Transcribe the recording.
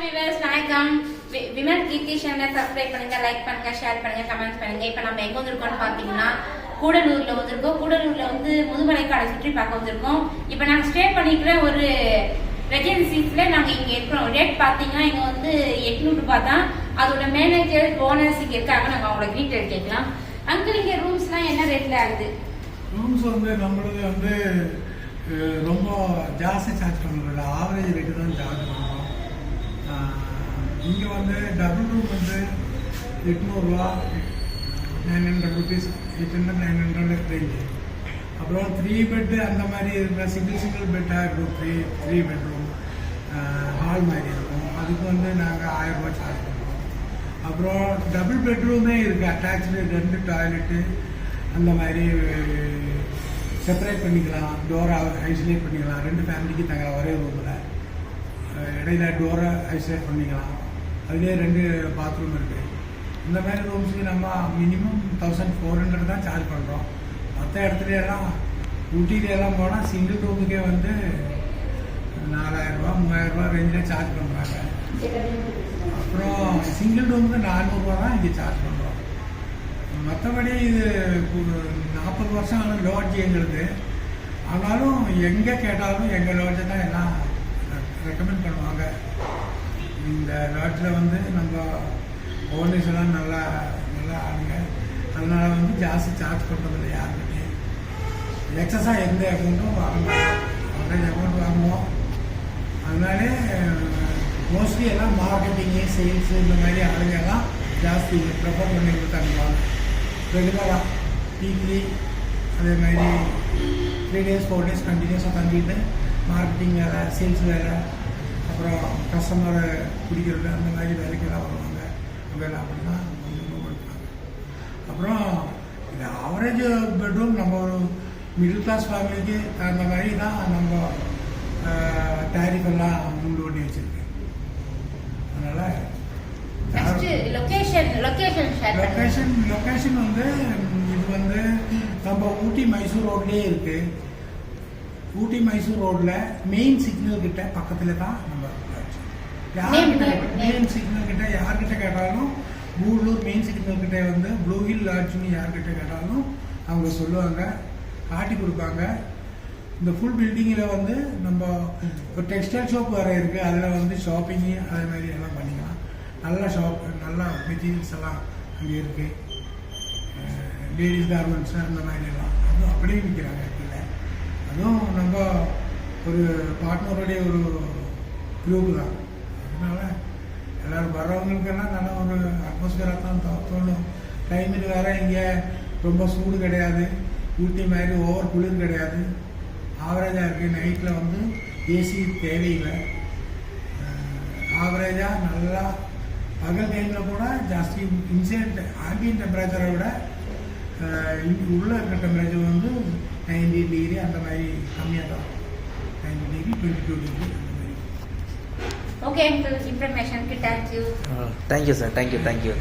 Viewers வணக்கம். விமல் கீர்த்தி சேனலை subscribe பண்ணுங்க, லைக் பண்ணுங்க, ஷேர் பண்ணுங்க, கமெண்ட் பண்ணுங்க. இப்போ நம்ம எங்க வந்திருக்கோம்னு பாத்தீங்கன்னா கூடலூர்ல வந்திருக்கோம். கூடலூர்ல வந்து முதுமலைக்காடை சுற்றி பார்க்க வந்திருக்கோம். இப்போ நாங்க ஸ்டே பண்ணிக்கிற ஒரு ரெஜென்சிஸ்ல நாங்க இங்க இருக்கிறோம். ரேட் பாத்தீங்கன்னா இங்க வந்து 800 ரூபாய் தான். அதோட மேனேஜர் ஓனர்ஸ் இங்க இருக்காங்க. நாங்க அவங்களோட டீடைல் கேட்கலாம். அங்கிள் இங்க ரூம்ஸ்லாம் என்ன ரேட்ல ஆகுது? ரூம்ஸ் வந்து நம்மளது வந்து ரொம்ப ஜாஸ்தி சார்ஜ் பண்ணுறதில்ல, ஆவரேஜ் ரேட்டு தான் சார்ஜ் பண்ணுறோம். இங்கே வந்து டபுள் ரூம் வந்து 800 900 ருபீஸ், 800-900 ரேஞ்சு. அப்புறம் 3 பெட்டு அந்த மாதிரி இருக்கிற சிங்கிள் பெட்டாக இருக்கும். 3 பெட்ரூம் ஹால் மாதிரி இருக்கும். அதுக்கு வந்து நாங்கள் 1000 ரூபா சார்ஜ் பண்ணுறோம். அப்புறம் டபுள் பெட்ரூமே இருக்குது, அட்டாச்சு 2 டாய்லெட்டு அந்த மாதிரி செப்பரேட் பண்ணிக்கலாம். டோரை ஐசோலேட் பண்ணிக்கலாம். 2 ஃபேமிலிக்கு தங்கலாம் ஒரே ரூமில். இடையில டோரை ஐசோலேட் பண்ணிக்கலாம். அதுலேயே 2 பாத்ரூம் இருக்குது. இந்த மாதிரி ரூம்ஸுக்கு நம்ம மினிமம் 1400 தான் சார்ஜ் பண்ணுறோம். மற்ற இடத்துலையெல்லாம் ஊட்டியிலெல்லாம் போனால் சிங்கிள் ரூமுக்கே வந்து 4000 ரூபா 3000 ரூபா ரேஞ்சில் சார்ஜ் பண்ணுறாங்க. அப்புறம் சிங்கிள் ரூமுக்கு 400 ரூபா தான் இங்கே சார்ஜ் பண்ணுறோம். மற்றபடி இது 40 வருஷம் ஆன லாட்ஜ் எங்களுக்கு. ஆனாலும் எங்கே கேட்டாலும் எங்கள் லாட்ஜை தான் எல்லாம் ரெக்கமெண்ட் பண்ணுவாங்க. இந்த லாட்ஜில் வந்து நம்ம ஓனர்ஸ் எல்லாம் நல்லா ஆளுங்க. அதனால் வந்து ஜாஸ்தி சார்ஜ் பண்ணுறதில்ல யாருக்கிட்டே. எக்ஸஸாக எந்த அமௌண்ட்டும் வாங்க மாட்டோம். அவரேஜ் அமௌண்ட் வாங்குவோம். அதனாலே மோஸ்ட்லி எல்லாம் மார்க்கெட்டிங்கு, சேல்ஸு இந்த மாதிரி ஆளுங்க எல்லாம் ஜாஸ்தி ப்ரிஃபர் பண்ணி கொடுத்தாங்க. ரெகுலராக வீக்லி அதே மாதிரி 3 days 4 days கண்டினியூஸாக தங்கிட்டு மார்க்கெட்டிங் வேலை, சேல்ஸ் வேலை, அப்புறம் கஸ்டமரை பிடிக்கிறது அந்த மாதிரி வேலைக்கெல்லாம் வருவாங்க. வேலை அப்படி தான் கொடுப்பாங்க. அப்புறம் இது ஆவரேஜ் பெட்ரூம் நம்ம ஒரு மிடில் கிளாஸ் ஃபேமிலிக்கு அந்த மாதிரி தான் நம்ம டேரிஃப் எல்லாம் முண்டு பண்ணி வச்சுருக்கேன். அதனால் லொக்கேஷன் வந்து இது வந்து நம்ம ஊட்டி மைசூர் ரோட்லேயே இருக்கு. ஊட்டி மைசூர் ரோட்ல மெயின் சிக்னல் கிட்ட பக்கத்துல தான் நம்ம மெயின் சிக்னல் கிட்ட யார்கிட்ட கேட்டாலும் கூடலூர் மெயின் சிக்னல் கிட்ட வந்து ப்ளூ ஹில் லாட்ஜ்னு யார்கிட்ட கேட்டாலும் அவங்க சொல்லுவாங்க, காட்டி கொடுப்பாங்க. இந்த ஃபுல் பில்டிங்கில் வந்து நம்ம ஒரு டெக்ஸ்டைல் ஷாப் வேறு இருக்குது. அதில் வந்து ஷாப்பிங்கு அதே மாதிரி எல்லாம் பண்ணிக்கலாம். நல்ல ஷாப், நல்லா மெட்டீரியல்ஸ் எல்லாம் அங்கே இருக்குது. லேடிஸ் கார்மெண்ட்ஸு அந்த மாதிரி எல்லாம் அதுவும் அப்படியே விற்கிறாங்க கீழே. அதுவும் நம்ம ஒரு பார்ட்னருடைய ஒரு குரூப் தான். அதனால் எல்லோரும் வர்றவங்களுக்கெல்லாம் நல்ல ஒரு அட்மாஸ்பியராக தான் தோணும். கிளைமேட் வேறு இங்கே ரொம்ப சூடு கிடையாது, ஊட்டி மாதிரி ஓவர் குளிர் கிடையாது, ஆவரேஜாக இருக்குது. நைட்டில் வந்து ஏசி தேவையில்லை. ஆவரேஜாக நல்லா பகல் டைமில் கூட ஜாஸ்தி இன்சைட் ஆம்பியன் டெம்பரேச்சரை விட உள்ளே இருக்கிற டெம்பரேச்சர் வந்து 90 டிகிரி அந்த மாதிரி கம்மியாக தான். 90 டிகிரி 22 டிகிரி அந்த மாதிரி. ஓகே, இன்ஃபர்மேஷனுக்கு தேங்க்யூ. Thank you sir. தேங்க்யூ.